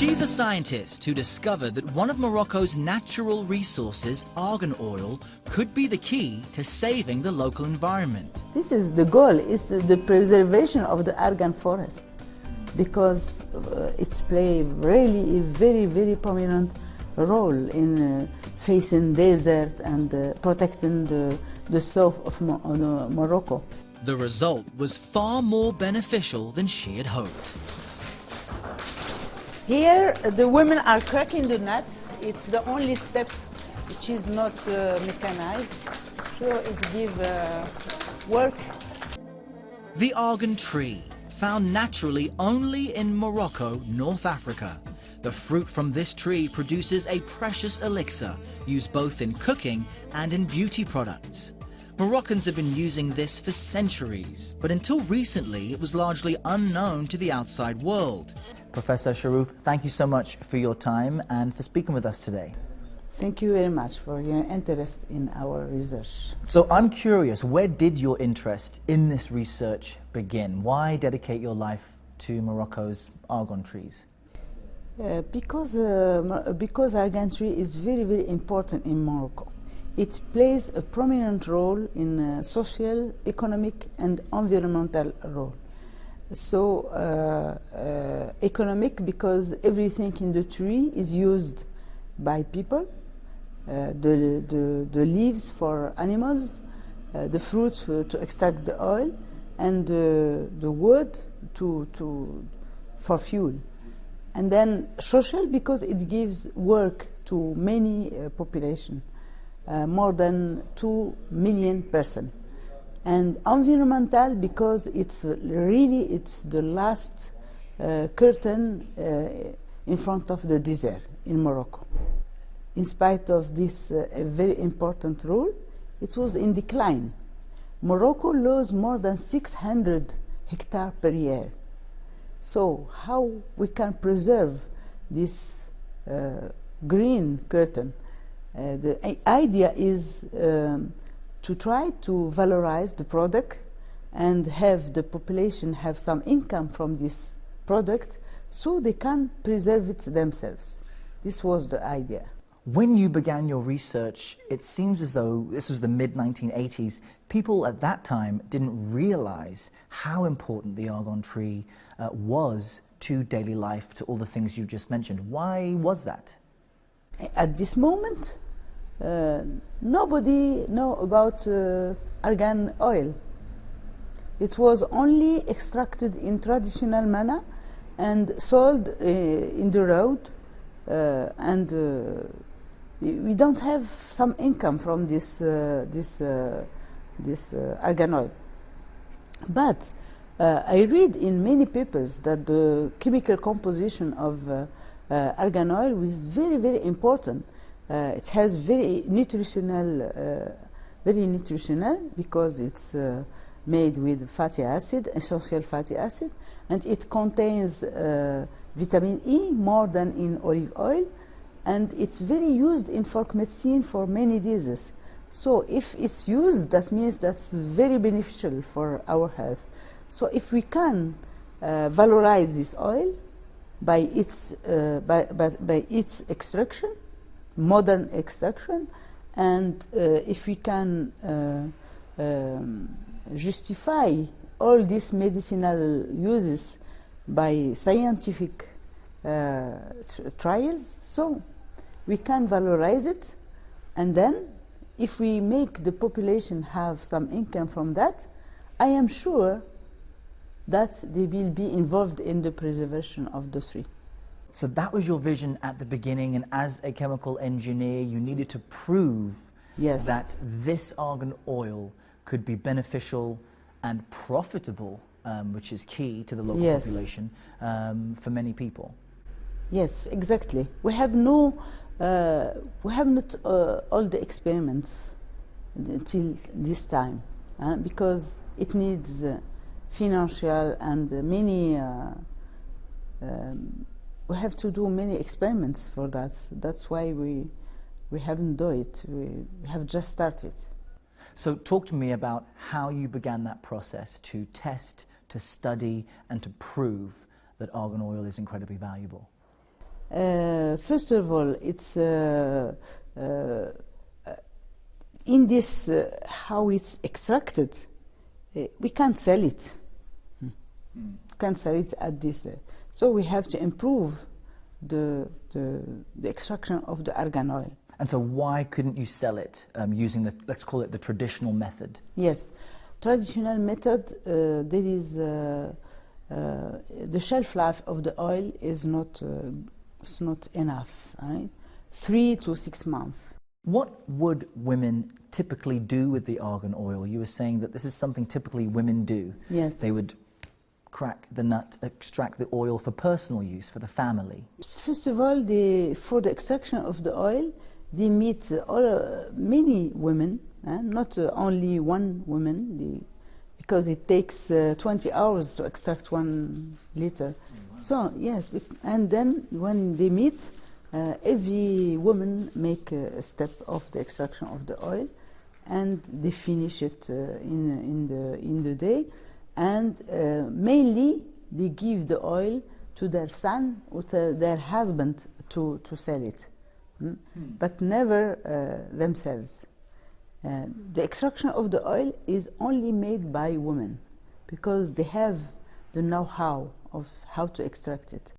She's a scientist who discovered that one of Morocco's natural resources, argan oil, could be the key to saving the local environment. This is the goal, is the preservation of the Argan forest, because it's play really a very, very prominent role in facing desert and protecting the south of Morocco. The result was far more beneficial than she had hoped. Here the women are cracking the nuts. It's the only step which is not mechanized, so it gives work. The argan tree, found naturally only in Morocco, North Africa. The fruit from this tree produces a precious elixir used both in cooking and in beauty products. Moroccans have been using this for centuries, but until recently it was largely unknown to the outside world. Professor Charrouf, thank you so much for your time and for speaking with us today. Thank you very much for your interest in our research. So I'm curious, where did your interest in this research begin? Why dedicate your life to Morocco's argan trees? Because argan tree is very, very important in Morocco. It plays a prominent role in social, economic and environmental role. So economic, because everything in the tree is used by people, the leaves for animals, the fruit to extract the oil, and the wood for fuel. And then social, because it gives work to many population. More than 2 million persons. And environmental, because it's the last curtain in front of the desert in Morocco. In spite of this very important role, it was in decline. Morocco lost more than 600 hectares per year. So how we can preserve this green curtain? The idea is to try to valorize the product and have the population have some income from this product so they can preserve it themselves. This was the idea. When you began your research, it seems as though this was the mid-1980s. People at that time didn't realize how important the argan tree was to daily life, to all the things you just mentioned. Why was that? At this moment, nobody know about argan oil. It was only extracted in traditional manner and sold in the road, and we don't have some income from this argan oil. But I read in many papers that the chemical composition of argan oil was very, very important. It has very nutritional because it's made with fatty acid, essential fatty acid, and it contains vitamin E more than in olive oil, and it's very used in folk medicine for many diseases. So if it's used, that means that's very beneficial for our health. So if we can valorize this oil by its extraction, modern extraction, and if we can justify all these medicinal uses by scientific trials, so we can valorize it, and then if we make the population have some income from that, I am sure that they will be involved in the preservation of the tree. So that was your vision at the beginning, and as a chemical engineer you needed to prove that this argan oil could be beneficial and profitable, which is key to the local population, for many people. Yes, exactly. We have not all the experiments until this time, because it needs financial and many. We have to do many experiments for that. That's why we haven't done it. We have just started. So talk to me about how you began that process to test, to study, and to prove that argan oil is incredibly valuable. First of all, it's in this how it's extracted. We can't sell it. Can't sell it at this. So we have to improve the extraction of the argan oil. And so why couldn't you sell it using the, let's call it the traditional method? Yes, traditional method, there is the shelf life of the oil is not it's not enough, right? 3 to 6 months. What would women typically do with the argan oil? You were saying that this is something typically women do. Yes. They would crack the nut, extract the oil for personal use, for the family. First of all, for the extraction of the oil, they meet many women, not only one woman, because it takes 20 hours to extract 1 liter. Wow. So, yes, and then when they meet, every woman make a step of the extraction of the oil, and they finish it in the day, and mainly they give the oil to their son or to their husband to sell it, but never themselves. The extraction of the oil is only made by women because they have the know-how of how to extract it.